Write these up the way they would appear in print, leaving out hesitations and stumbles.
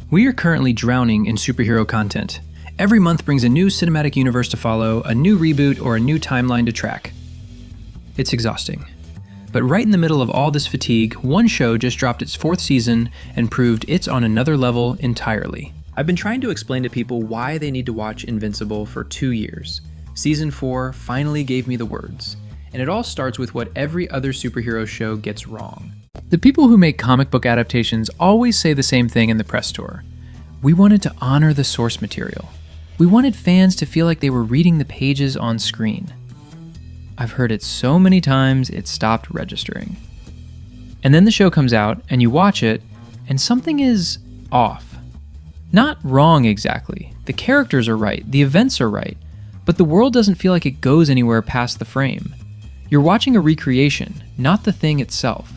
We are currently drowning in superhero content. Every month brings a new cinematic universe to follow, a new reboot, or a new timeline to track. It's exhausting. But right in the middle of all this fatigue, one show just dropped its 4th season and proved it's on another level entirely. I've been trying to explain to people why they need to watch Invincible for 2 years. Season 4 finally gave me the words. And it all starts with what every other superhero show gets wrong. The people who make comic book adaptations always say the same thing in the press tour. We wanted to honor the source material. We wanted fans to feel like they were reading the pages on screen. I've heard it so many times it stopped registering. And then the show comes out and you watch it and something is off. Not wrong exactly. The characters are right, the events are right, but the world doesn't feel like it goes anywhere past the frame. You're watching a recreation, not the thing itself.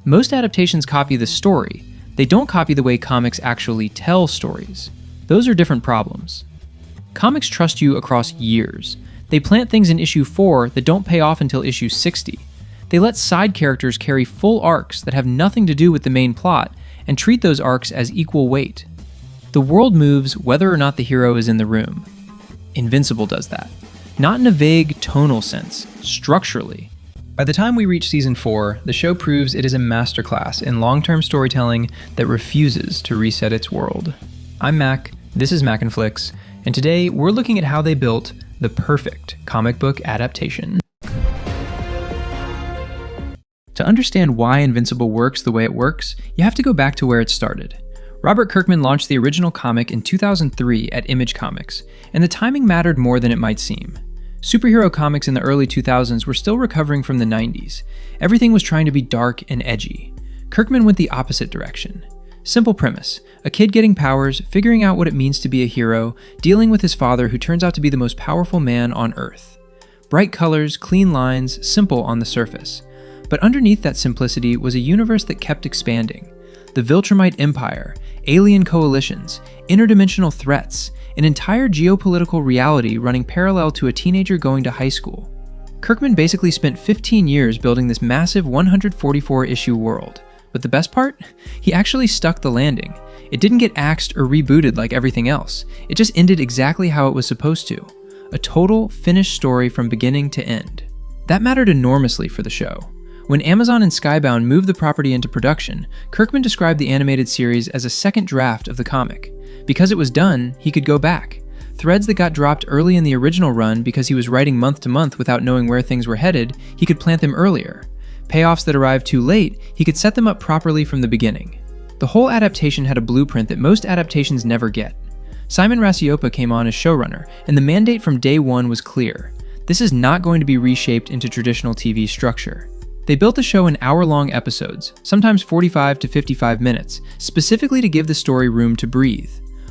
Most adaptations copy the story. They don't copy the way comics actually tell stories. Those are different problems. Comics trust you across years. They plant things in issue 4 that don't pay off until issue 60. They let side characters carry full arcs that have nothing to do with the main plot and treat those arcs as equal weight. The world moves whether or not the hero is in the room. Invincible does that. Not in a vague tonal sense, structurally. By the time we reach season 4, the show proves it is a masterclass in long-term storytelling that refuses to reset its world. I'm Mac, this is Mackinflix, and today we're looking at how they built the perfect comic book adaptation. To understand why Invincible works the way it works, you have to go back to where it started. Robert Kirkman launched the original comic in 2003 at Image Comics, and the timing mattered more than it might seem. Superhero comics in the early 2000s were still recovering from the 90s. Everything was trying to be dark and edgy. Kirkman went the opposite direction. Simple premise: a kid getting powers, figuring out what it means to be a hero, dealing with his father who turns out to be the most powerful man on Earth. Bright colors, clean lines, simple on the surface. But underneath that simplicity was a universe that kept expanding. The Viltrumite Empire, alien coalitions, interdimensional threats, an entire geopolitical reality running parallel to a teenager going to high school. Kirkman basically spent 15 years building this massive 144-issue world. But the best part? He actually stuck the landing. It didn't get axed or rebooted like everything else. It just ended exactly how it was supposed to. A total, finished story from beginning to end. That mattered enormously for the show. When Amazon and Skybound moved the property into production, Kirkman described the animated series as a second draft of the comic. Because it was done, he could go back. Threads that got dropped early in the original run because he was writing month to month without knowing where things were headed, he could plant them earlier. Payoffs that arrived too late, he could set them up properly from the beginning. The whole adaptation had a blueprint that most adaptations never get. Simon Rasiopa came on as showrunner, and the mandate from day one was clear. This is not going to be reshaped into traditional TV structure. They built the show in hour-long episodes, sometimes 45 to 55 minutes, specifically to give the story room to breathe.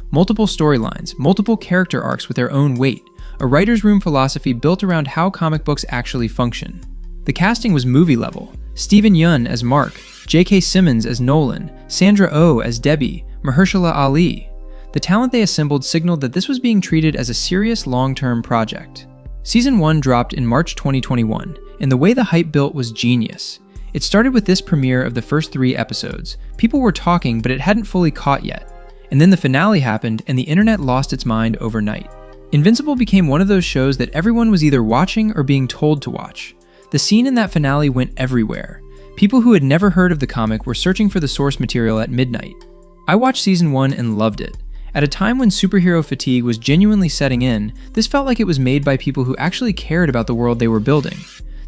Multiple storylines, multiple character arcs with their own weight, a writer's room philosophy built around how comic books actually function. The casting was movie level. Stephen Yeun as Mark, J.K. Simmons as Nolan, Sandra Oh as Debbie, Mahershala Ali. The talent they assembled signaled that this was being treated as a serious long-term project. Season 1 dropped in March 2021, and the way the hype built was genius. It started with this premiere of the first 3 episodes. People were talking, but it hadn't fully caught yet. And then the finale happened, and the internet lost its mind overnight. Invincible became one of those shows that everyone was either watching or being told to watch. The scene in that finale went everywhere. People who had never heard of the comic were searching for the source material at midnight. I watched season 1 and loved it. At a time when superhero fatigue was genuinely setting in, this felt like it was made by people who actually cared about the world they were building.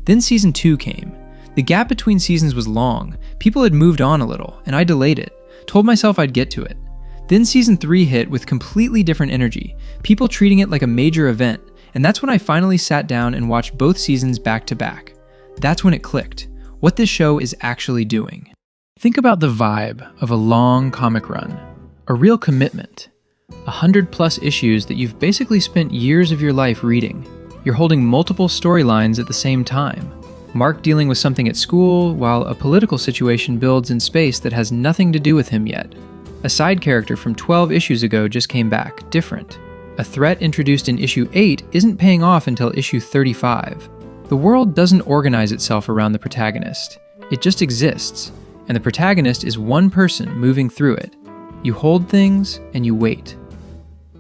Then season 2 came. The gap between seasons was long. People had moved on a little, and I delayed it. Told myself I'd get to it. Then season 3 hit with completely different energy, people treating it like a major event, and that's when I finally sat down and watched both seasons back to back. That's when it clicked, what this show is actually doing. Think about the vibe of a long comic run, a real commitment. 100+ issues that you've basically spent years of your life reading. You're holding multiple storylines at the same time. Mark dealing with something at school, while a political situation builds in space that has nothing to do with him yet. A side character from 12 issues ago just came back, different. A threat introduced in issue 8 isn't paying off until issue 35. The world doesn't organize itself around the protagonist. It just exists, and the protagonist is one person moving through it. You hold things, and you wait.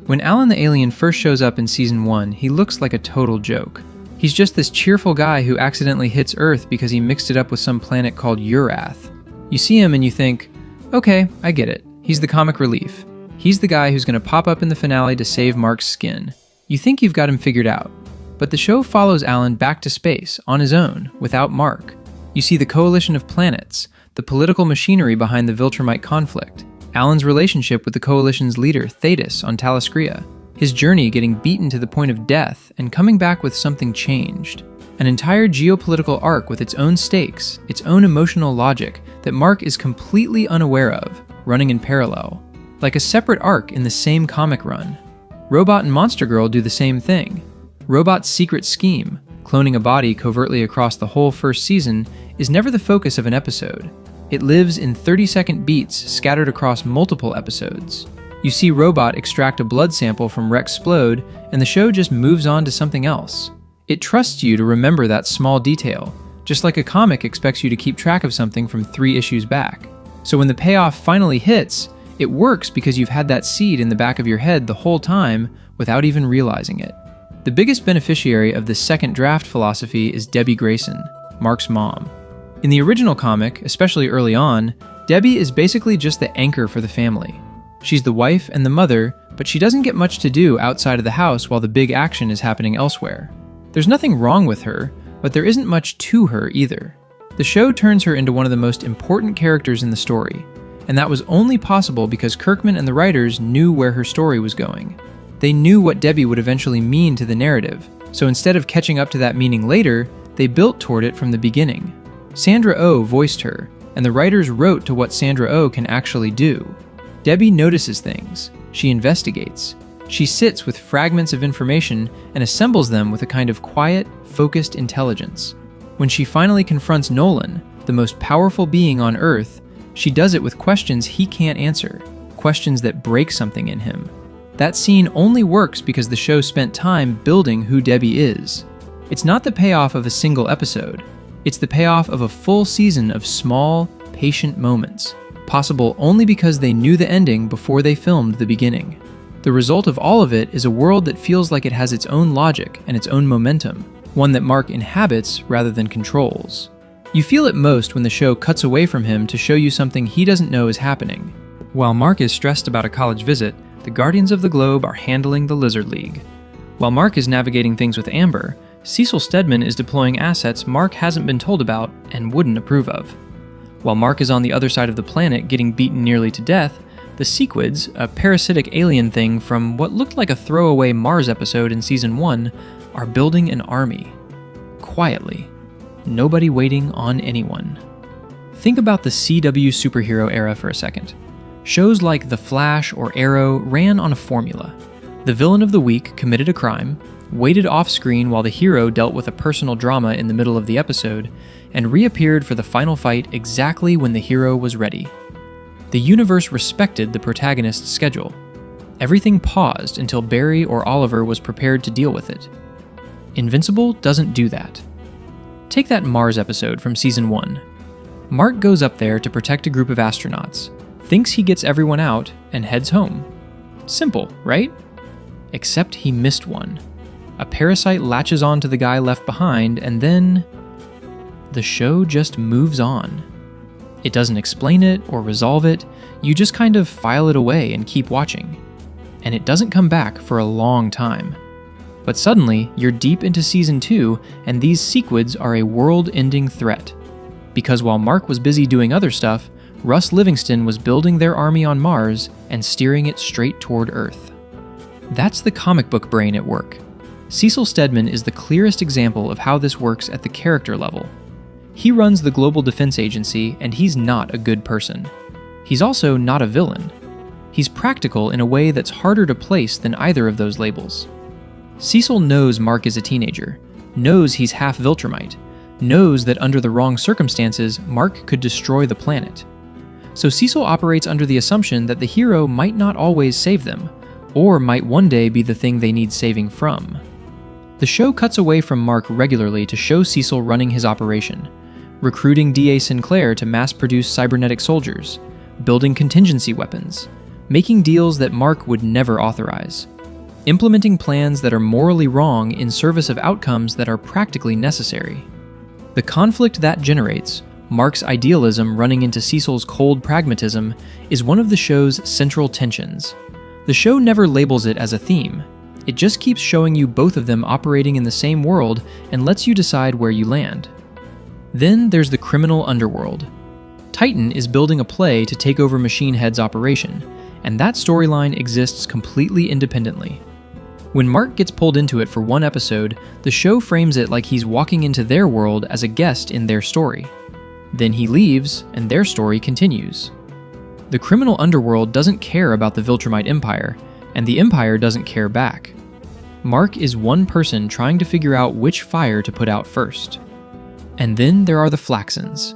When Alan the alien first shows up in Season 1, he looks like a total joke. He's just this cheerful guy who accidentally hits Earth because he mixed it up with some planet called Urath. You see him and you think, okay, I get it. He's the comic relief. He's the guy who's going to pop up in the finale to save Mark's skin. You think you've got him figured out. But the show follows Alan back to space, on his own, without Mark. You see the coalition of planets, the political machinery behind the Viltrumite conflict, Alan's relationship with the coalition's leader, Thetis, on Taliscria, his journey getting beaten to the point of death and coming back with something changed. An entire geopolitical arc with its own stakes, its own emotional logic that Mark is completely unaware of, running in parallel. Like a separate arc in the same comic run. Robot and Monster Girl do the same thing. Robot's secret scheme, cloning a body covertly across the whole first season, is never the focus of an episode. It lives in 30-second beats scattered across multiple episodes. You see Robot extract a blood sample from Rexplode, and the show just moves on to something else. It trusts you to remember that small detail, just like a comic expects you to keep track of something from 3 issues back. So when the payoff finally hits, it works because you've had that seed in the back of your head the whole time without even realizing it. The biggest beneficiary of this second draft philosophy is Debbie Grayson, Mark's mom. In the original comic, especially early on, Debbie is basically just the anchor for the family. She's the wife and the mother, but she doesn't get much to do outside of the house while the big action is happening elsewhere. There's nothing wrong with her, but there isn't much to her either. The show turns her into one of the most important characters in the story, and that was only possible because Kirkman and the writers knew where her story was going. They knew what Debbie would eventually mean to the narrative, so instead of catching up to that meaning later, they built toward it from the beginning. Sandra Oh voiced her, and the writers wrote to what Sandra Oh can actually do. Debbie notices things. She investigates. She sits with fragments of information and assembles them with a kind of quiet, focused intelligence. When she finally confronts Nolan, the most powerful being on Earth, she does it with questions he can't answer, questions that break something in him. That scene only works because the show spent time building who Debbie is. It's not the payoff of a single episode. It's the payoff of a full season of small, patient moments, possible only because they knew the ending before they filmed the beginning. The result of all of it is a world that feels like it has its own logic and its own momentum, one that Mark inhabits rather than controls. You feel it most when the show cuts away from him to show you something he doesn't know is happening. While Mark is stressed about a college visit, the Guardians of the Globe are handling the Lizard League. While Mark is navigating things with Amber, Cecil Stedman is deploying assets Mark hasn't been told about and wouldn't approve of. While Mark is on the other side of the planet getting beaten nearly to death, the Sequids, a parasitic alien thing from what looked like a throwaway Mars episode in Season 1, are building an army. Quietly. Nobody waiting on anyone. Think about the CW superhero era for a second. Shows like The Flash or Arrow ran on a formula. The villain of the week committed a crime, waited off-screen while the hero dealt with a personal drama in the middle of the episode, and reappeared for the final fight exactly when the hero was ready. The universe respected the protagonist's schedule. Everything paused until Barry or Oliver was prepared to deal with it. Invincible doesn't do that. Take that Mars episode from Season 1. Mark goes up there to protect a group of astronauts, thinks he gets everyone out, and heads home. Simple, right? Except he missed one. A parasite latches on to the guy left behind, and then the show just moves on. It doesn't explain it or resolve it, you just kind of file it away and keep watching. And it doesn't come back for a long time. But suddenly, you're deep into Season 2, and these Sequids are a world-ending threat. Because while Mark was busy doing other stuff, Russ Livingston was building their army on Mars and steering it straight toward Earth. That's the comic book brain at work. Cecil Stedman is the clearest example of how this works at the character level. He runs the Global Defense Agency, and he's not a good person. He's also not a villain. He's practical in a way that's harder to place than either of those labels. Cecil knows Mark is a teenager, knows he's half Viltrumite, knows that under the wrong circumstances, Mark could destroy the planet. So Cecil operates under the assumption that the hero might not always save them, or might one day be the thing they need saving from. The show cuts away from Mark regularly to show Cecil running his operation, recruiting D.A. Sinclair to mass-produce cybernetic soldiers, building contingency weapons, making deals that Mark would never authorize, implementing plans that are morally wrong in service of outcomes that are practically necessary. The conflict that generates, Mark's idealism running into Cecil's cold pragmatism, is one of the show's central tensions. The show never labels it as a theme. It just keeps showing you both of them operating in the same world and lets you decide where you land. Then there's the criminal underworld. Titan is building a play to take over Machine Head's operation, and that storyline exists completely independently. When Mark gets pulled into it for one episode, the show frames it like he's walking into their world as a guest in their story. Then he leaves, and their story continues. The criminal underworld doesn't care about the Viltrumite Empire, and the Empire doesn't care back. Mark is one person trying to figure out which fire to put out first. And then there are the Flaxons.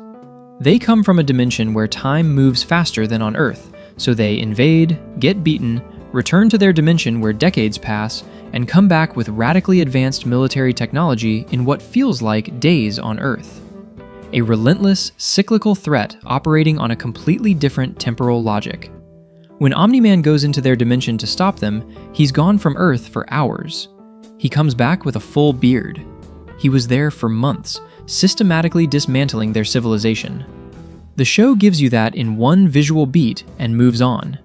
They come from a dimension where time moves faster than on Earth, so they invade, get beaten, return to their dimension where decades pass, and come back with radically advanced military technology in what feels like days on Earth. A relentless, cyclical threat operating on a completely different temporal logic. When Omni-Man goes into their dimension to stop them, he's gone from Earth for hours. He comes back with a full beard. He was there for months, systematically dismantling their civilization. The show gives you that in one visual beat and moves on.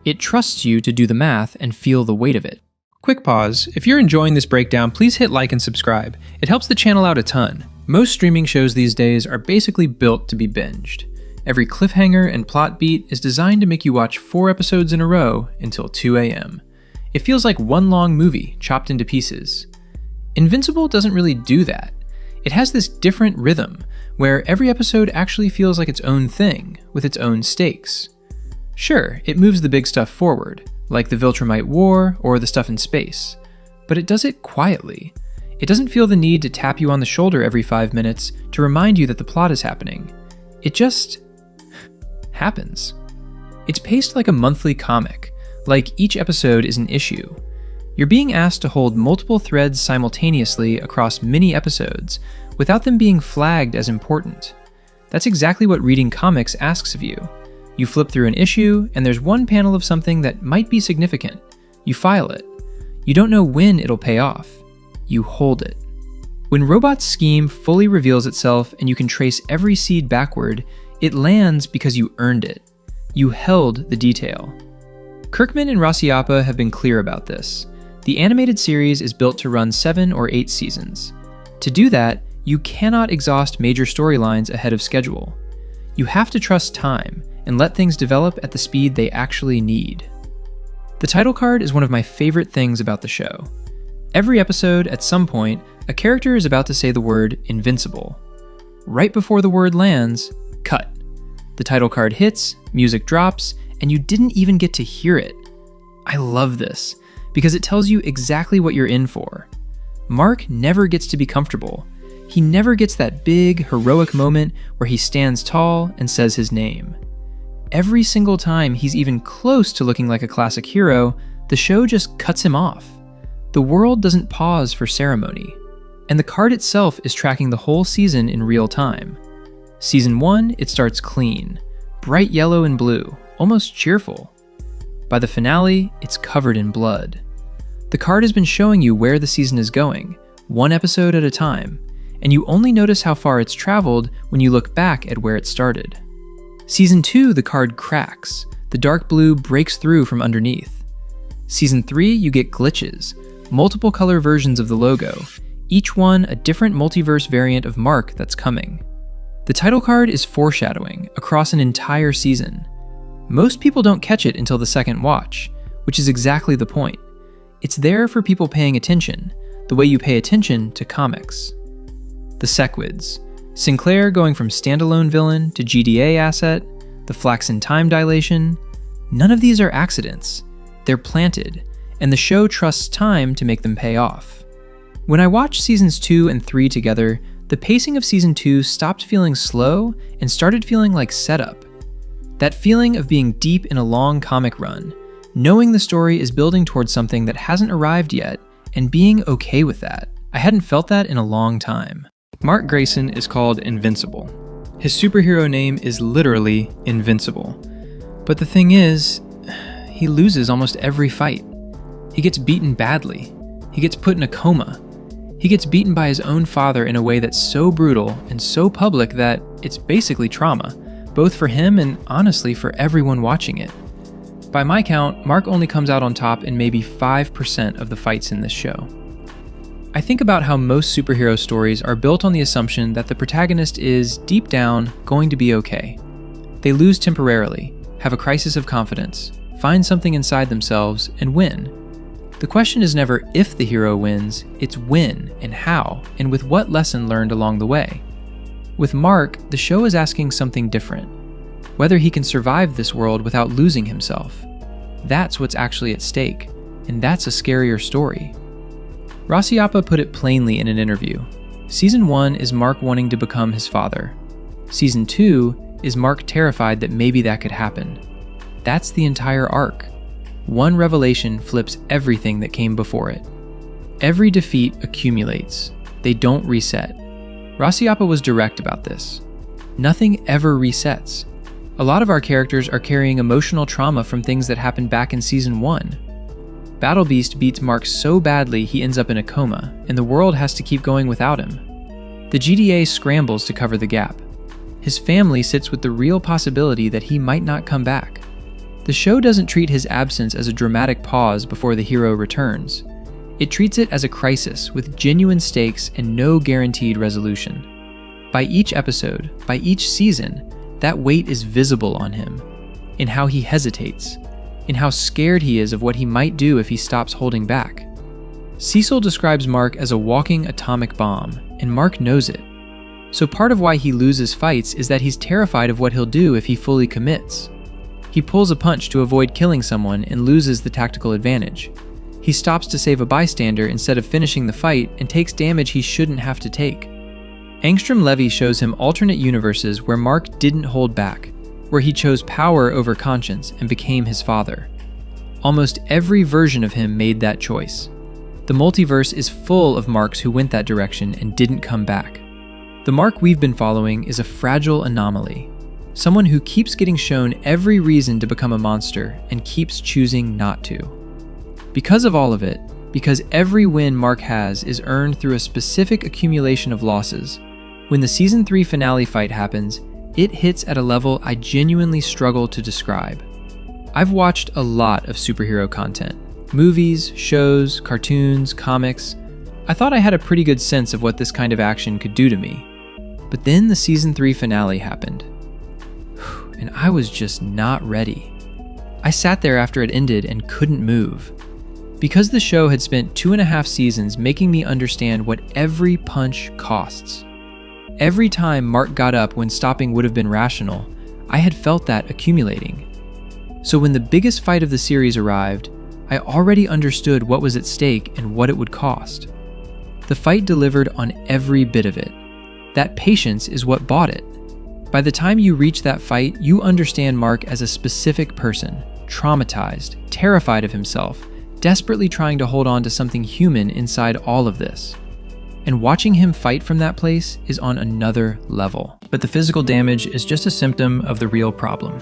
It trusts you to do the math and feel the weight of it. Quick pause. If you're enjoying this breakdown, please hit like and subscribe. It helps the channel out a ton. Most streaming shows these days are basically built to be binged. Every cliffhanger and plot beat is designed to make you watch 4 episodes in a row until 2 a.m. It feels like one long movie chopped into pieces. Invincible doesn't really do that. It has this different rhythm, where every episode actually feels like its own thing, with its own stakes. Sure, it moves the big stuff forward, like the Viltrumite War or the stuff in space, but it does it quietly. It doesn't feel the need to tap you on the shoulder every 5 minutes to remind you that the plot is happening. It just happens. It's paced like a monthly comic, like each episode is an issue. You're being asked to hold multiple threads simultaneously across many episodes, without them being flagged as important. That's exactly what reading comics asks of you. You flip through an issue, and there's one panel of something that might be significant. You file it. You don't know when it'll pay off. You hold it. When Robot's scheme fully reveals itself and you can trace every seed backward, it lands because you earned it. You held the detail. Kirkman and Raciapa have been clear about this. The animated series is built to run 7 or 8 seasons. To do that, you cannot exhaust major storylines ahead of schedule. You have to trust time and let things develop at the speed they actually need. The title card is one of my favorite things about the show. Every episode, at some point, a character is about to say the word Invincible. Right before the word lands, cut. The title card hits, music drops, and you didn't even get to hear it. I love this, because it tells you exactly what you're in for. Mark never gets to be comfortable. He never gets that big, heroic moment where he stands tall and says his name. Every single time he's even close to looking like a classic hero, the show just cuts him off. The world doesn't pause for ceremony, and the card itself is tracking the whole season in real time. Season 1, it starts clean, bright yellow and blue, almost cheerful. By the finale, it's covered in blood. The card has been showing you where the season is going, one episode at a time, and you only notice how far it's traveled when you look back at where it started. Season 2, the card cracks. The dark blue breaks through from underneath. Season 3, you get glitches, multiple color versions of the logo, each one a different multiverse variant of Mark that's coming. The title card is foreshadowing across an entire season. Most people don't catch it until the second watch, which is exactly the point. It's there for people paying attention, the way you pay attention to comics. The Sequids. Sinclair going from standalone villain to GDA asset, the Flaxon time dilation. None of these are accidents. They're planted, and the show trusts time to make them pay off. When I watched seasons 2 and 3 together, the pacing of season 2 stopped feeling slow and started feeling like setup. That feeling of being deep in a long comic run, knowing the story is building towards something that hasn't arrived yet, and being okay with that. I hadn't felt that in a long time. Mark Grayson is called Invincible. His superhero name is literally Invincible. But the thing is, he loses almost every fight. He gets beaten badly. He gets put in a coma. He gets beaten by his own father in a way that's so brutal and so public that it's basically trauma, both for him and honestly for everyone watching it. By my count, Mark only comes out on top in maybe 5% of the fights in this show. I think about how most superhero stories are built on the assumption that the protagonist is, deep down, going to be okay. They lose temporarily, have a crisis of confidence, find something inside themselves, and win. The question is never if the hero wins, it's when and how, and with what lesson learned along the way. With Mark, the show is asking something different. Whether he can survive this world without losing himself. That's what's actually at stake, and that's a scarier story. Raciapa put it plainly in an interview. Season 1 is Mark wanting to become his father. Season 2 is Mark terrified that maybe that could happen. That's the entire arc. One revelation flips everything that came before it. Every defeat accumulates. They don't reset. Raciapa was direct about this. Nothing ever resets. A lot of our characters are carrying emotional trauma from things that happened back in Season 1. Battle Beast beats Mark so badly he ends up in a coma, and the world has to keep going without him. The GDA scrambles to cover the gap. His family sits with the real possibility that he might not come back. The show doesn't treat his absence as a dramatic pause before the hero returns. It treats it as a crisis with genuine stakes and no guaranteed resolution. By each episode, by each season, that weight is visible on him, in how he hesitates, in how scared he is of what he might do if he stops holding back. Cecil describes Mark as a walking atomic bomb, and Mark knows it. So part of why he loses fights is that he's terrified of what he'll do if he fully commits. He pulls a punch to avoid killing someone and loses the tactical advantage. He stops to save a bystander instead of finishing the fight and takes damage he shouldn't have to take. Angstrom Levy shows him alternate universes where Mark didn't hold back, where he chose power over conscience and became his father. Almost every version of him made that choice. The multiverse is full of Marks who went that direction and didn't come back. The Mark we've been following is a fragile anomaly. Someone who keeps getting shown every reason to become a monster and keeps choosing not to. Because of all of it, because every win Mark has is earned through a specific accumulation of losses, when the Season 3 finale fight happens, it hits at a level I genuinely struggle to describe. I've watched a lot of superhero content. Movies, shows, cartoons, comics. I thought I had a pretty good sense of what this kind of action could do to me. But then the Season 3 finale happened. And I was just not ready. I sat there after it ended and couldn't move. Because the show had spent 2.5 seasons making me understand what every punch costs. Every time Mark got up when stopping would have been rational, I had felt that accumulating. So when the biggest fight of the series arrived, I already understood what was at stake and what it would cost. The fight delivered on every bit of it. That patience is what bought it. By the time you reach that fight, you understand Mark as a specific person, traumatized, terrified of himself, desperately trying to hold on to something human inside all of this. And watching him fight from that place is on another level. But the physical damage is just a symptom of the real problem.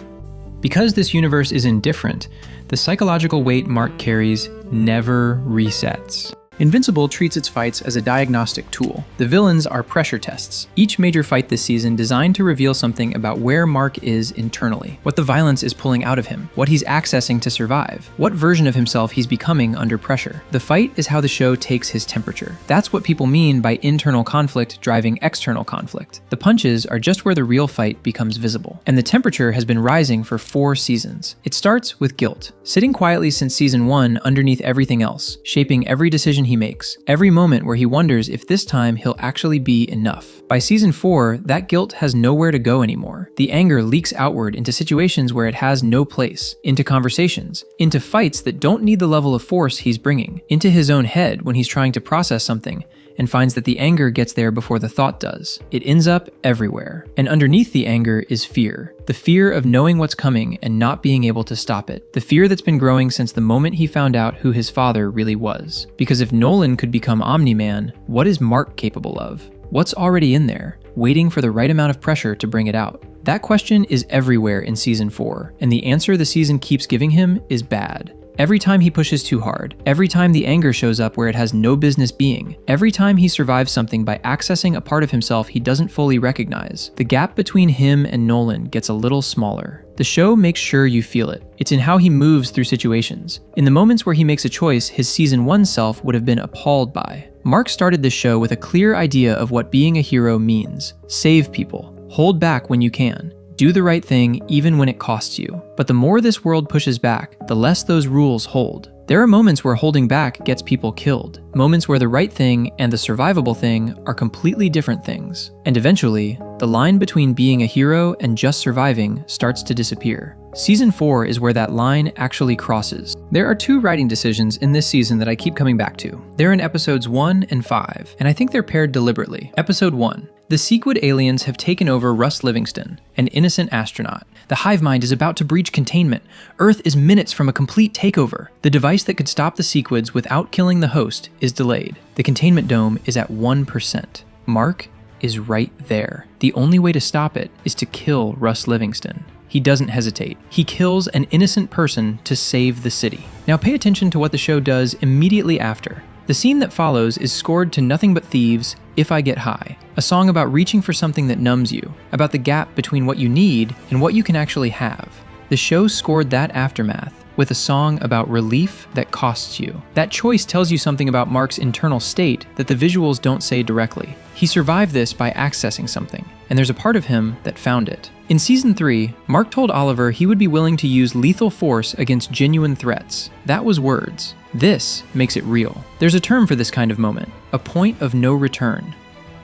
Because this universe is indifferent, the psychological weight Mark carries never resets. Invincible treats its fights as a diagnostic tool. The villains are pressure tests. Each major fight this season designed to reveal something about where Mark is internally, what the violence is pulling out of him, what he's accessing to survive, what version of himself he's becoming under pressure. The fight is how the show takes his temperature. That's what people mean by internal conflict driving external conflict. The punches are just where the real fight becomes visible. And the temperature has been rising for 4 seasons. It starts with guilt, sitting quietly since Season 1 underneath everything else, shaping every decision he makes, every moment where he wonders if this time he'll actually be enough. By Season 4, that guilt has nowhere to go anymore. The anger leaks outward into situations where it has no place, into conversations, into fights that don't need the level of force he's bringing, into his own head when he's trying to process something and finds that the anger gets there before the thought does. It ends up everywhere. And underneath the anger is fear. The fear of knowing what's coming and not being able to stop it. The fear that's been growing since the moment he found out who his father really was. Because if Nolan could become Omni-Man, what is Mark capable of? What's already in there, waiting for the right amount of pressure to bring it out? That question is everywhere in Season 4, and the answer the season keeps giving him is bad. Every time he pushes too hard, every time the anger shows up where it has no business being, every time he survives something by accessing a part of himself he doesn't fully recognize, the gap between him and Nolan gets a little smaller. The show makes sure you feel it. It's in how he moves through situations. In the moments where he makes a choice his Season 1 self would have been appalled by. Mark started this show with a clear idea of what being a hero means. Save people. Hold back when you can. Do the right thing even when it costs you. But the more this world pushes back, the less those rules hold. There are moments where holding back gets people killed. Moments where the right thing and the survivable thing are completely different things. And eventually, the line between being a hero and just surviving starts to disappear. Season 4 is where that line actually crosses. There are 2 writing decisions in this season that I keep coming back to. They're in episodes 1 and 5, and I think they're paired deliberately. Episode 1. The Sequid aliens have taken over Russ Livingston, an innocent astronaut. The hive mind is about to breach containment. Earth is minutes from a complete takeover. The device that could stop the Sequids without killing the host is delayed. The containment dome is at 1%. Mark is right there. The only way to stop it is to kill Russ Livingston. He doesn't hesitate. He kills an innocent person to save the city. Now pay attention to what the show does immediately after. The scene that follows is scored to nothing but thieves, If I Get High, a song about reaching for something that numbs you, about the gap between what you need and what you can actually have. The show scored that aftermath with a song about relief that costs you. That choice tells you something about Mark's internal state that the visuals don't say directly. He survived this by accessing something, and there's a part of him that found it. In Season 3, Mark told Oliver he would be willing to use lethal force against genuine threats. That was words. This makes it real. There's a term for this kind of moment, a point of no return.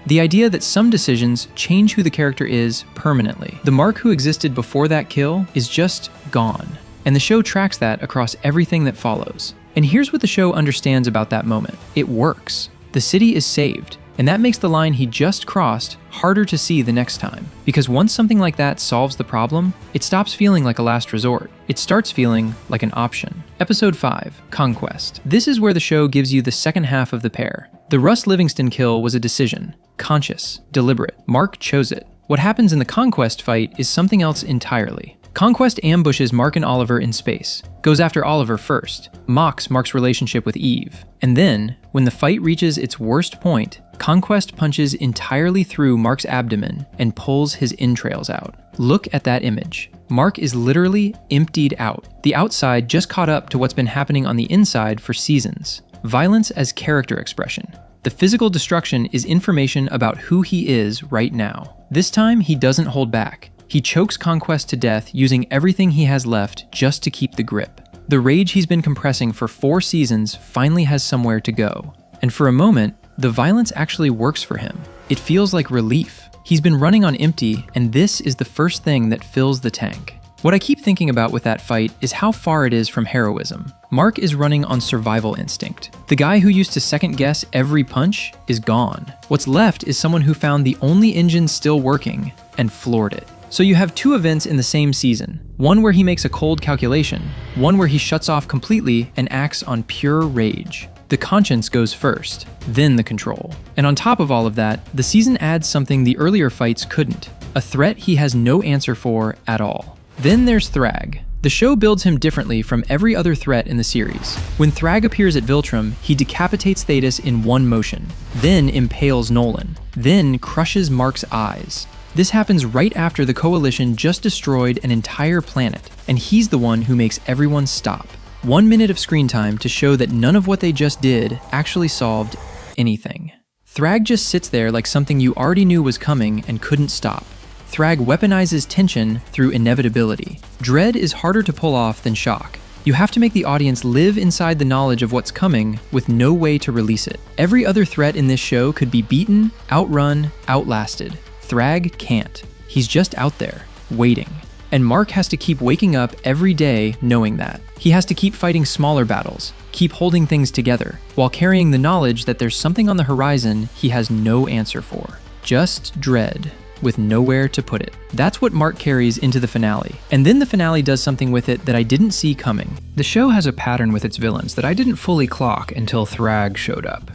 The idea that some decisions change who the character is permanently. The Mark who existed before that kill is just gone. And the show tracks that across everything that follows. And here's what the show understands about that moment. It works. The city is saved, and that makes the line he just crossed harder to see the next time. Because once something like that solves the problem, it stops feeling like a last resort. It starts feeling like an option. Episode 5, Conquest. This is where the show gives you the second half of the pair. The Russ Livingston kill was a decision. Conscious, deliberate. Mark chose it. What happens in the Conquest fight is something else entirely. Conquest ambushes Mark and Oliver in space, goes after Oliver first, mocks Mark's relationship with Eve, and then, when the fight reaches its worst point, Conquest punches entirely through Mark's abdomen and pulls his entrails out. Look at that image. Mark is literally emptied out. The outside just caught up to what's been happening on the inside for seasons. Violence as character expression. The physical destruction is information about who he is right now. This time, he doesn't hold back. He chokes Conquest to death using everything he has left just to keep the grip. The rage he's been compressing for 4 seasons finally has somewhere to go. And for a moment, the violence actually works for him. It feels like relief. He's been running on empty, and this is the first thing that fills the tank. What I keep thinking about with that fight is how far it is from heroism. Mark is running on survival instinct. The guy who used to second guess every punch is gone. What's left is someone who found the only engine still working and floored it. So you have 2 events in the same season. One where he makes a cold calculation, one where he shuts off completely and acts on pure rage. The conscience goes first, then the control. And on top of all of that, the season adds something the earlier fights couldn't, a threat he has no answer for at all. Then there's Thragg. The show builds him differently from every other threat in the series. When Thragg appears at Viltrum, he decapitates Thetis in one motion, then impales Nolan, then crushes Mark's eyes. This happens right after the Coalition just destroyed an entire planet, and he's the one who makes everyone stop. 1 minute of screen time to show that none of what they just did actually solved anything. Thragg just sits there like something you already knew was coming and couldn't stop. Thragg weaponizes tension through inevitability. Dread is harder to pull off than shock. You have to make the audience live inside the knowledge of what's coming with no way to release it. Every other threat in this show could be beaten, outrun, outlasted. Thragg can't. He's just out there, waiting. And Mark has to keep waking up every day knowing that. He has to keep fighting smaller battles, keep holding things together, while carrying the knowledge that there's something on the horizon he has no answer for. Just dread, with nowhere to put it. That's what Mark carries into the finale. And then the finale does something with it that I didn't see coming. The show has a pattern with its villains that I didn't fully clock until Thragg showed up.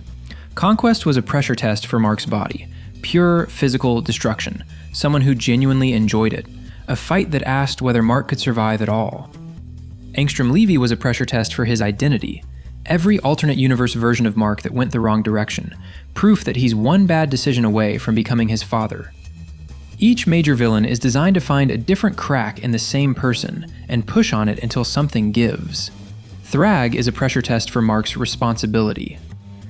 Conquest was a pressure test for Mark's body. Pure physical destruction. someone who genuinely enjoyed it, a fight that asked whether Mark could survive at all. Angstrom Levy was a pressure test for his identity, every alternate universe version of Mark that went the wrong direction, proof that he's one bad decision away from becoming his father. Each major villain is designed to find a different crack in the same person and push on it until something gives. Thragg is a pressure test for Mark's responsibility.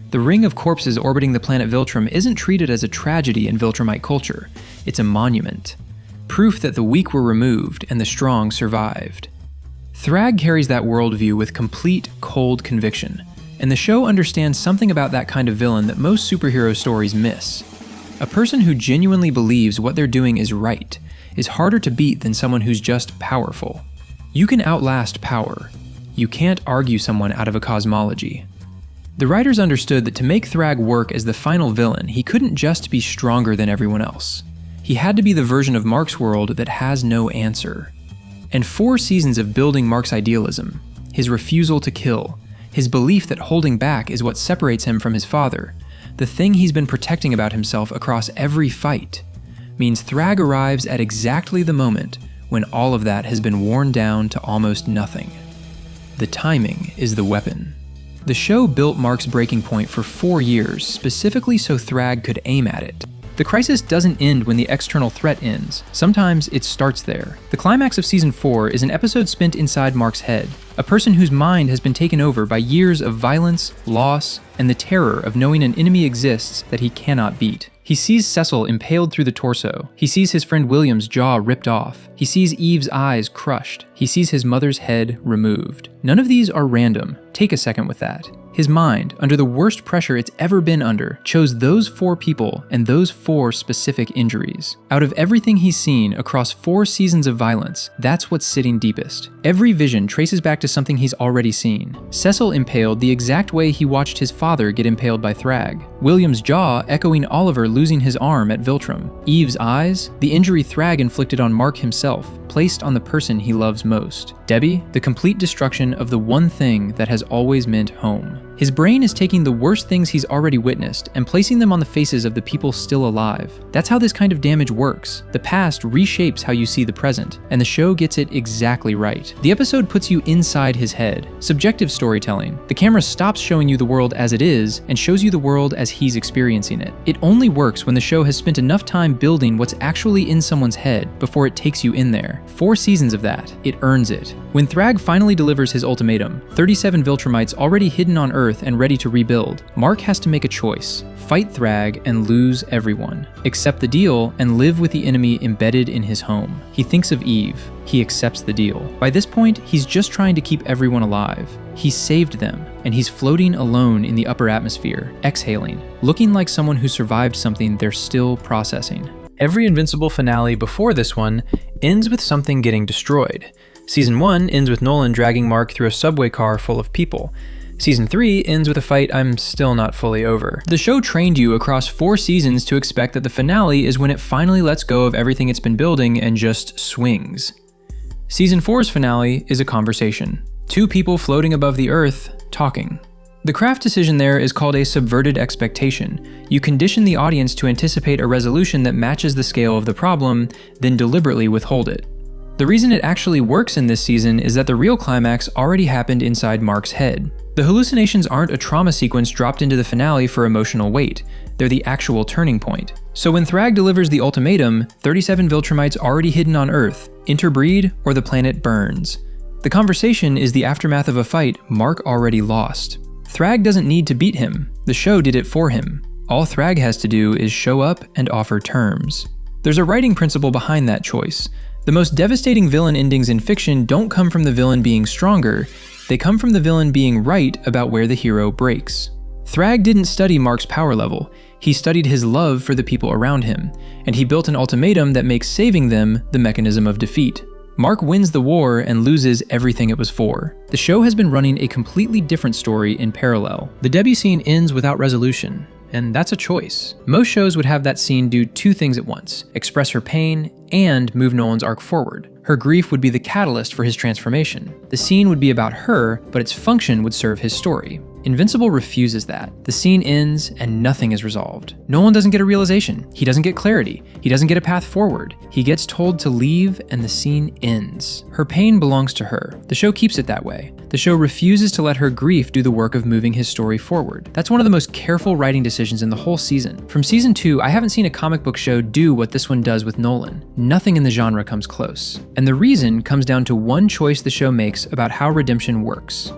The ring of corpses orbiting the planet Viltrum isn't treated as a tragedy in Viltrumite culture, it's a monument. Proof that the weak were removed and the strong survived. Thragg carries that worldview with complete, cold conviction, and the show understands something about that kind of villain that most superhero stories miss. A person who genuinely believes what they're doing is right is harder to beat than someone who's just powerful. You can outlast power. You can't argue someone out of a cosmology. The writers understood that to make Thragg work as the final villain, he couldn't just be stronger than everyone else. He had to be the version of Mark's world that has no answer. And 4 seasons of building Mark's idealism, his refusal to kill, his belief that holding back is what separates him from his father, the thing he's been protecting about himself across every fight, means Thragg arrives at exactly the moment when all of that has been worn down to almost nothing. The timing is the weapon. The show built Mark's breaking point for 4 years, specifically so Thragg could aim at it. The crisis doesn't end when the external threat ends. Sometimes it starts there. The climax of Season 4 is an episode spent inside Mark's head, a person whose mind has been taken over by years of violence, loss, and the terror of knowing an enemy exists that he cannot beat. He sees Cecil impaled through the torso. He sees his friend William's jaw ripped off. He sees Eve's eyes crushed. He sees his mother's head removed. None of these are random. Take a second with that. His mind, under the worst pressure it's ever been under, chose those 4 people and those 4 specific injuries. Out of everything he's seen across 4 seasons of violence, that's what's sitting deepest. Every vision traces back to something he's already seen. Cecil impaled the exact way he watched his father get impaled by Thragg. William's jaw echoing Oliver losing his arm at Viltrum. Eve's eyes, the injury Thragg inflicted on Mark himself, placed on the person he loves most. Debbie, the complete destruction of the one thing that has always meant home. His brain is taking the worst things he's already witnessed and placing them on the faces of the people still alive. That's how this kind of damage works. The past reshapes how you see the present, and the show gets it exactly right. The episode puts you inside his head. Subjective storytelling. The camera stops showing you the world as it is and shows you the world as he's experiencing it. It only works when the show has spent enough time building what's actually in someone's head before it takes you in there. 4 seasons of that. It earns it. When Thragg finally delivers his ultimatum, 37 Viltrumites already hidden on Earth and ready to rebuild, Mark has to make a choice. Fight Thragg and lose everyone. Accept the deal and live with the enemy embedded in his home. He thinks of Eve. He accepts the deal. By this point, he's just trying to keep everyone alive. He's saved them, and he's floating alone in the upper atmosphere, exhaling, looking like someone who survived something they're still processing. Every Invincible finale before this one ends with something getting destroyed. Season 1 ends with Nolan dragging Mark through a subway car full of people. Season 3 ends with a fight I'm still not fully over. The show trained you across 4 seasons to expect that the finale is when it finally lets go of everything it's been building and just swings. Season 4's finale is a conversation. 2 people floating above the earth, talking. The craft decision there is called a subverted expectation. You condition the audience to anticipate a resolution that matches the scale of the problem, then deliberately withhold it. The reason it actually works in this season is that the real climax already happened inside Mark's head. The hallucinations aren't a trauma sequence dropped into the finale for emotional weight, they're the actual turning point. So when Thragg delivers the ultimatum, 37 Viltrumites already hidden on Earth, interbreed or the planet burns. The conversation is the aftermath of a fight Mark already lost. Thragg doesn't need to beat him, the show did it for him. All Thragg has to do is show up and offer terms. There's a writing principle behind that choice. The most devastating villain endings in fiction don't come from the villain being stronger, they come from the villain being right about where the hero breaks. Thragg didn't study Mark's power level, he studied his love for the people around him, and he built an ultimatum that makes saving them the mechanism of defeat. Mark wins the war and loses everything it was for. The show has been running a completely different story in parallel. The Debbie scene ends without resolution, and that's a choice. Most shows would have that scene do 2 things at once, express her pain and move Nolan's arc forward. Her grief would be the catalyst for his transformation. The scene would be about her, but its function would serve his story. Invincible refuses that. The scene ends and nothing is resolved. Nolan doesn't get a realization. He doesn't get clarity. He doesn't get a path forward. He gets told to leave and the scene ends. Her pain belongs to her. The show keeps it that way. The show refuses to let her grief do the work of moving his story forward. That's one of the most careful writing decisions in the whole season. From season 2, I haven't seen a comic book show do what this one does with Nolan. Nothing in the genre comes close. And the reason comes down to one choice the show makes about how redemption works.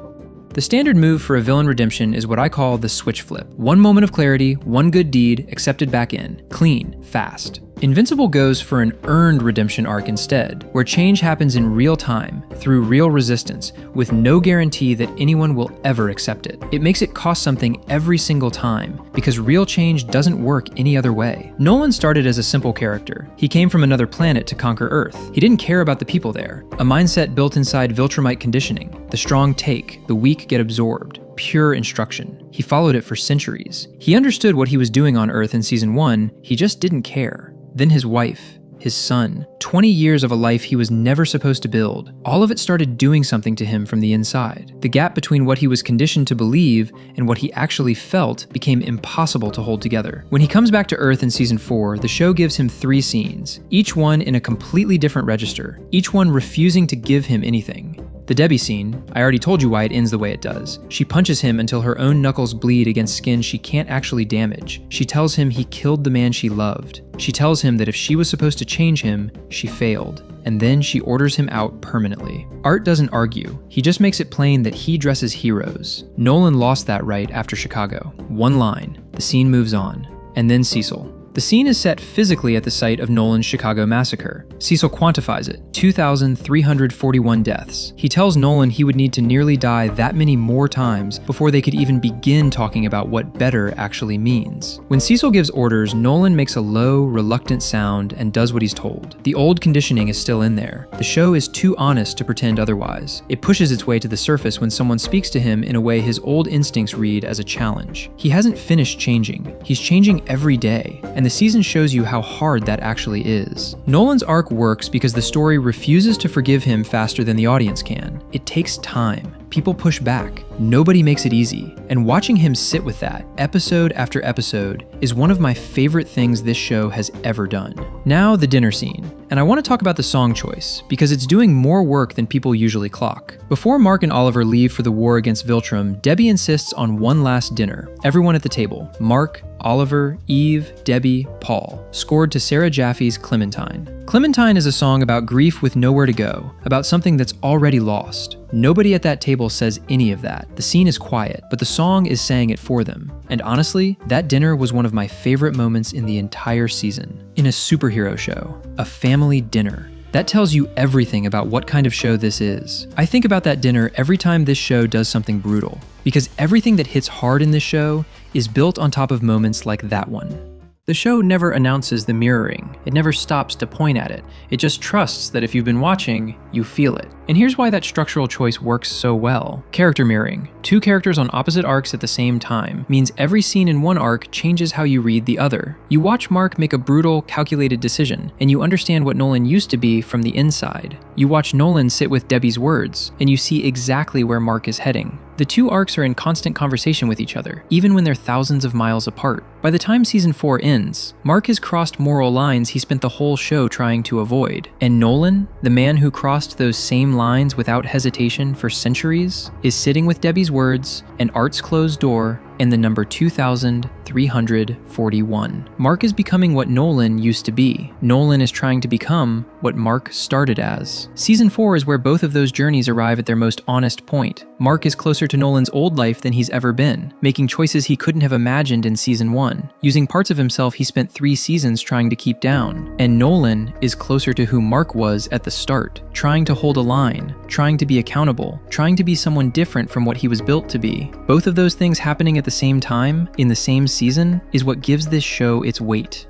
The standard move for a villain redemption is what I call the switch flip. One moment of clarity, one good deed, accepted back in. Clean, fast. Invincible goes for an earned redemption arc instead, where change happens in real time, through real resistance, with no guarantee that anyone will ever accept it. It makes it cost something every single time, because real change doesn't work any other way. Nolan started as a simple character. He came from another planet to conquer Earth. He didn't care about the people there. A mindset built inside Viltrumite conditioning. The strong take, the weak get absorbed. Pure instruction. He followed it for centuries. He understood what he was doing on Earth in season 1, he just didn't care. Then his wife, his son, 20 years of a life he was never supposed to build. All of it started doing something to him from the inside. The gap between what he was conditioned to believe and what he actually felt became impossible to hold together. When he comes back to Earth in season 4, the show gives him 3 scenes, each one in a completely different register, each one refusing to give him anything. The Debbie scene, I already told you why it ends the way it does. She punches him until her own knuckles bleed against skin she can't actually damage. She tells him he killed the man she loved. She tells him that if she was supposed to change him, she failed. And then she orders him out permanently. Art doesn't argue. He just makes it plain that he dresses heroes. Nolan lost that right after Chicago. One line. The scene moves on. And then Cecil. The scene is set physically at the site of Nolan's Chicago massacre. Cecil quantifies it, 2,341 deaths. He tells Nolan he would need to nearly die that many more times before they could even begin talking about what better actually means. When Cecil gives orders, Nolan makes a low, reluctant sound and does what he's told. The old conditioning is still in there. The show is too honest to pretend otherwise. It pushes its way to the surface when someone speaks to him in a way his old instincts read as a challenge. He hasn't finished changing. He's changing every day. And the season shows you how hard that actually is. Nolan's arc works because the story refuses to forgive him faster than the audience can. It takes time. People push back. Nobody makes it easy. And watching him sit with that, episode after episode, is one of my favorite things this show has ever done. Now, the dinner scene. And I want to talk about the song choice, because it's doing more work than people usually clock. Before Mark and Oliver leave for the war against Viltrum, Debbie insists on one last dinner. Everyone at the table. Mark, Oliver, Eve, Debbie, Paul. Scored to Sarah Jaffe's Clementine. Clementine is a song about grief with nowhere to go, about something that's already lost. Nobody at that table says any of that. The scene is quiet, but the song is saying it for them. And honestly, that dinner was one of my favorite moments in the entire season. In a superhero show, a family dinner. That tells you everything about what kind of show this is. I think about that dinner every time this show does something brutal, because everything that hits hard in this show is built on top of moments like that one. The show never announces the mirroring. It never stops to point at it. It just trusts that if you've been watching, you feel it. And here's why that structural choice works so well. Character mirroring. 2 characters on opposite arcs at the same time means every scene in one arc changes how you read the other. You watch Mark make a brutal, calculated decision, and you understand what Nolan used to be from the inside. You watch Nolan sit with Debbie's words, and you see exactly where Mark is heading. The 2 arcs are in constant conversation with each other, even when they're thousands of miles apart. By the time season 4 ends, Mark has crossed moral lines he spent the whole show trying to avoid. And Nolan, the man who crossed those same lines without hesitation for centuries, is sitting with Debbie's words, and Art's closed door, and the number 2,341. Mark is becoming what Nolan used to be. Nolan is trying to become what Mark started as. Season 4 is where both of those journeys arrive at their most honest point. Mark is closer to Nolan's old life than he's ever been, making choices he couldn't have imagined in season 1, using parts of himself he spent 3 seasons trying to keep down. And Nolan is closer to who Mark was at the start, trying to hold a line, trying to be accountable, trying to be someone different from what he was built to be. Both of those things happening at the same time, in the same season, is what gives this show its weight.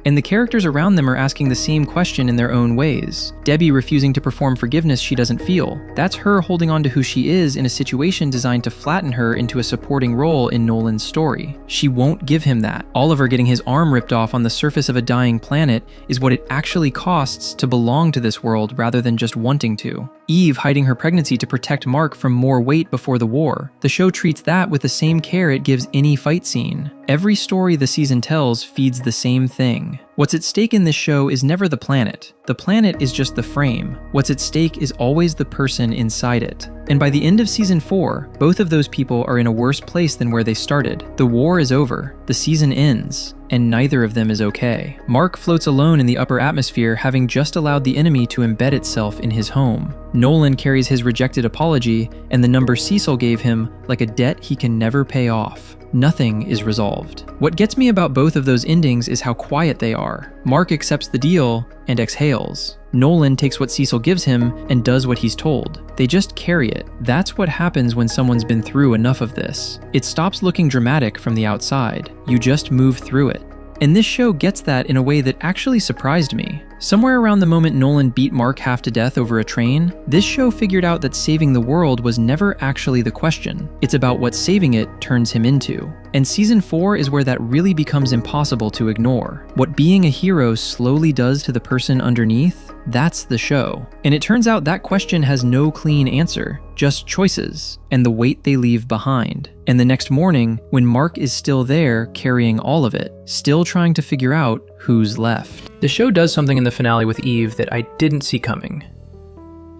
And the characters around them are asking the same question in their own ways. Debbie refusing to perform forgiveness she doesn't feel. That's her holding on to who she is in a situation designed to flatten her into a supporting role in Nolan's story. She won't give him that. Oliver getting his arm ripped off on the surface of a dying planet is what it actually costs to belong to this world rather than just wanting to. Eve hiding her pregnancy to protect Mark from more weight before the war. The show treats that with the same care it gives any fight scene. Every story the season tells feeds the same thing. What's at stake in this show is never the planet. The planet is just the frame. What's at stake is always the person inside it. And by the end of season 4, both of those people are in a worse place than where they started. The war is over, the season ends, and neither of them is okay. Mark floats alone in the upper atmosphere, having just allowed the enemy to embed itself in his home. Nolan carries his rejected apology and the number Cecil gave him like a debt he can never pay off. Nothing is resolved. What gets me about both of those endings is how quiet they are. Mark accepts the deal and exhales. Nolan takes what Cecil gives him and does what he's told. They just carry it. That's what happens when someone's been through enough of this. It stops looking dramatic from the outside. You just move through it. And this show gets that in a way that actually surprised me. Somewhere around the moment Nolan beat Mark half to death over a train, this show figured out that saving the world was never actually the question. It's about what saving it turns him into. And season 4 is where that really becomes impossible to ignore. What being a hero slowly does to the person underneath, that's the show. And it turns out that question has no clean answer, just choices, and the weight they leave behind. And the next morning, when Mark is still there carrying all of it, still trying to figure out who's left. The show does something in the finale with Eve that I didn't see coming.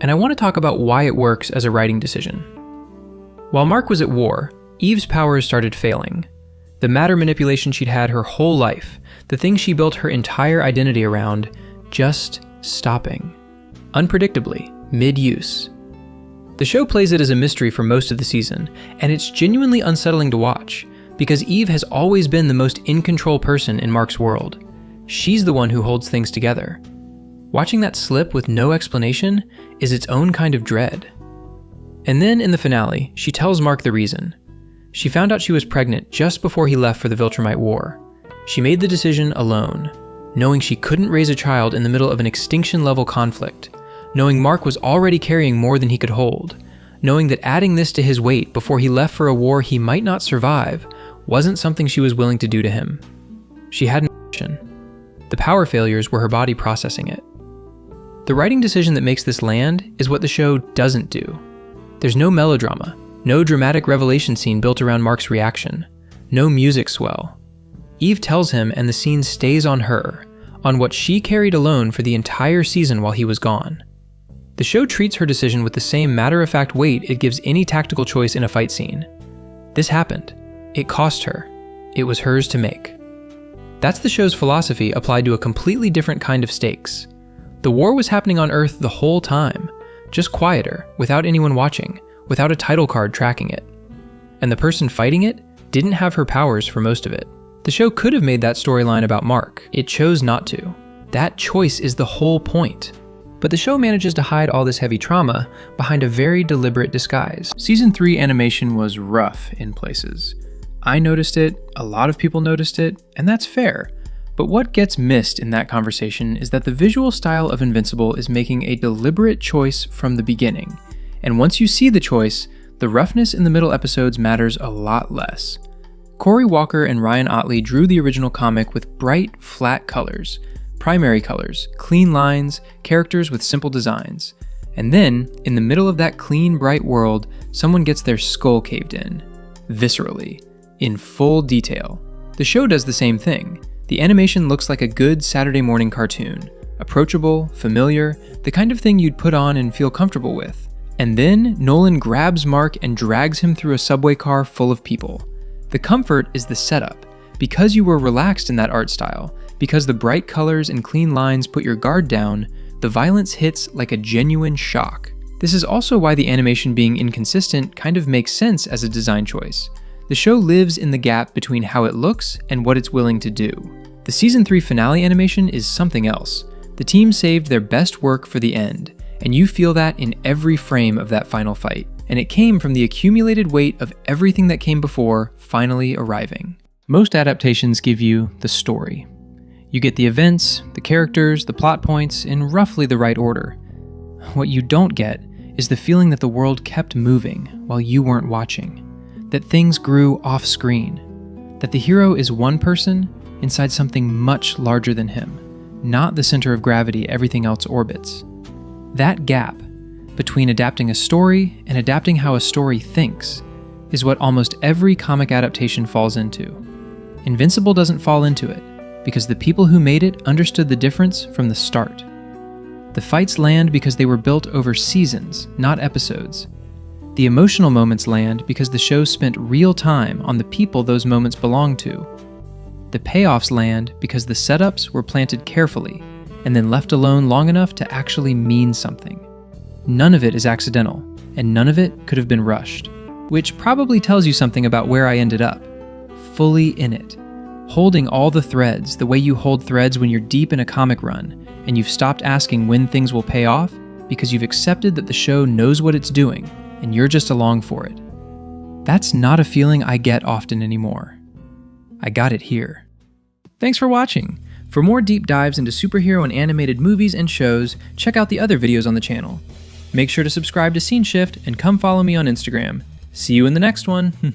And I want to talk about why it works as a writing decision. While Mark was at war, Eve's powers started failing. The matter manipulation she'd had her whole life, the thing she built her entire identity around, just stopping. Unpredictably, mid-use. The show plays it as a mystery for most of the season, and it's genuinely unsettling to watch, because Eve has always been the most in-control person in Mark's world. She's the one who holds things together. Watching that slip with no explanation is its own kind of dread. And then in the finale, she tells Mark the reason. She found out she was pregnant just before he left for the Viltrumite War. She made the decision alone, knowing she couldn't raise a child in the middle of an extinction-level conflict, knowing Mark was already carrying more than he could hold, knowing that adding this to his weight before he left for a war he might not survive wasn't something she was willing to do to him. She had an option. The power failures were her body processing it. The writing decision that makes this land is what the show doesn't do. There's no melodrama, no dramatic revelation scene built around Mark's reaction, no music swell. Eve tells him and the scene stays on her, on what she carried alone for the entire season while he was gone. The show treats her decision with the same matter-of-fact weight it gives any tactical choice in a fight scene. This happened. It cost her. It was hers to make. That's the show's philosophy applied to a completely different kind of stakes. The war was happening on Earth the whole time, just quieter, without anyone watching, without a title card tracking it. And the person fighting it didn't have her powers for most of it. The show could have made that storyline about Mark. It chose not to. That choice is the whole point. But the show manages to hide all this heavy trauma behind a very deliberate disguise. Season 3 animation was rough in places. I noticed it, a lot of people noticed it, and that's fair. But what gets missed in that conversation is that the visual style of Invincible is making a deliberate choice from the beginning. And once you see the choice, the roughness in the middle episodes matters a lot less. Corey Walker and Ryan Otley drew the original comic with bright, flat colors, primary colors, clean lines, characters with simple designs. And then, in the middle of that clean, bright world, someone gets their skull caved in. Viscerally. In full detail. The show does the same thing. The animation looks like a good Saturday morning cartoon. Approachable, familiar, the kind of thing you'd put on and feel comfortable with. And then, Nolan grabs Mark and drags him through a subway car full of people. The comfort is the setup. Because you were relaxed in that art style, because the bright colors and clean lines put your guard down, the violence hits like a genuine shock. This is also why the animation being inconsistent kind of makes sense as a design choice. The show lives in the gap between how it looks and what it's willing to do. The season 3 finale animation is something else. The team saved their best work for the end, and you feel that in every frame of that final fight. And it came from the accumulated weight of everything that came before finally arriving. Most adaptations give you the story. You get the events, the characters, the plot points in roughly the right order. What you don't get is the feeling that the world kept moving while you weren't watching. That things grew off-screen. That the hero is one person inside something much larger than him, not the center of gravity everything else orbits. That gap, between adapting a story and adapting how a story thinks, is what almost every comic adaptation falls into. Invincible doesn't fall into it, because the people who made it understood the difference from the start. The fights land because they were built over seasons, not episodes. The emotional moments land because the show spent real time on the people those moments belong to. The payoffs land because the setups were planted carefully and then left alone long enough to actually mean something. None of it is accidental, and none of it could have been rushed, which probably tells you something about where I ended up. Fully in it. Holding all the threads the way you hold threads when you're deep in a comic run, and you've stopped asking when things will pay off because you've accepted that the show knows what it's doing, and you're just along for it. That's not a feeling I get often anymore. I got it here. Thanks for watching. For more deep dives into superhero and animated movies and shows, check out the other videos on the channel. Make sure to subscribe to Scene Shift and come follow me on Instagram. See you in the next one.